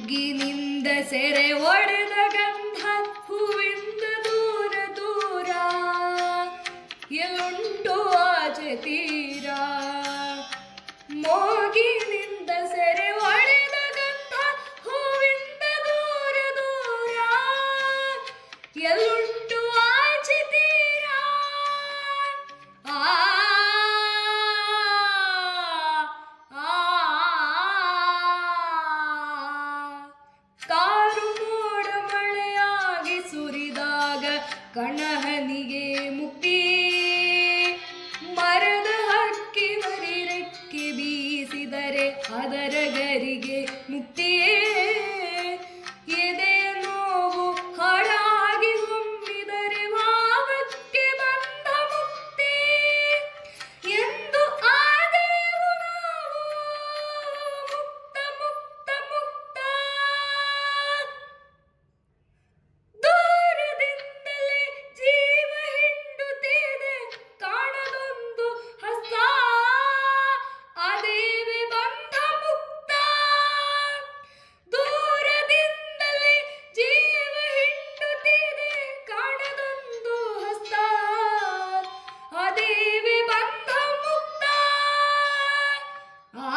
ಮೊಗ್ಗಿನಿಂದ ಸೆರೆ ಒಡೆದ ಗಂಧ ಹೂವಿಂದ ದೂರ ದೂರ ಎಲ್ಲುಂಟು ಆಚೆ ತೀರ. ಮೊಗ್ಗಿನಿಂದ ಸೆರೆ ಒಡೆದ ಗಂಧ ಹೂವಿಂದ ದೂರ ದೂರ ಎಲ್ಲುಂಟು ಆಚೆ ತೀರ. ಕಾರು ಮೋಡ ಮಳೆಯಾಗಿ ಸುರಿದಾಗ ಕಣಹನಿಗೆ ಮುಕ್ತಿ, ಮರದ ಹಕ್ಕಿ ಮರಿ ರೆಕ್ಕೆ ಬೀಸಿದರೆ ಅದರ ಗರಿಗೆ ಮುಕ್ತಿಯೇ. ಎದೆಯ ನೋವು ಹಾಳಾಗಿ ಹೊಮ್ಮಿದರೆ ಭಾವಕ್ಕೆ ಬಂದ ಮುಕ್ತಿ ಎಂದು ಆದೆವು ನಾವು ಮುಕ್ತ ಮುಕ್ತ ಮುಕ್ತ. ದೂರದಿಂದಲೇ ಜೀವ ಹಿಂಡುತ್ತಿದೆ ಕಾಣದೊಂದು ಹಸ್ತ, ಅದೇವೆ ಬಂಧ ಮುಕ್ತ. ದೂರದಿಂದಲೇ ಜೀವ ಹಿಂಡುತ್ತಿದೆ ಕಾಣದೊಂದು ಹಸ್ತ, ಅದೇವೆ ಬಂಧ ಮುಕ್ತ. ಆ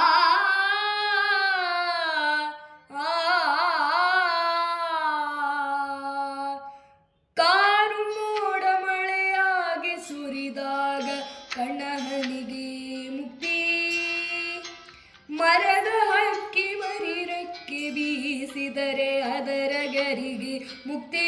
ಕಾರು ಮೋಡ ಮಳೆಯಾಗಿ ಸುರಿದಾಗ ಕಣ್ಣಹನಿಗೆ ಮುಕ್ತಿ, ಮರದ ಹಕ್ಕಿ ಮರಿ ರೆಕ್ಕೆ ಬೀಸಿದರೆ ಅದರ ಗರಿಗೆ ಮುಕ್ತಿ.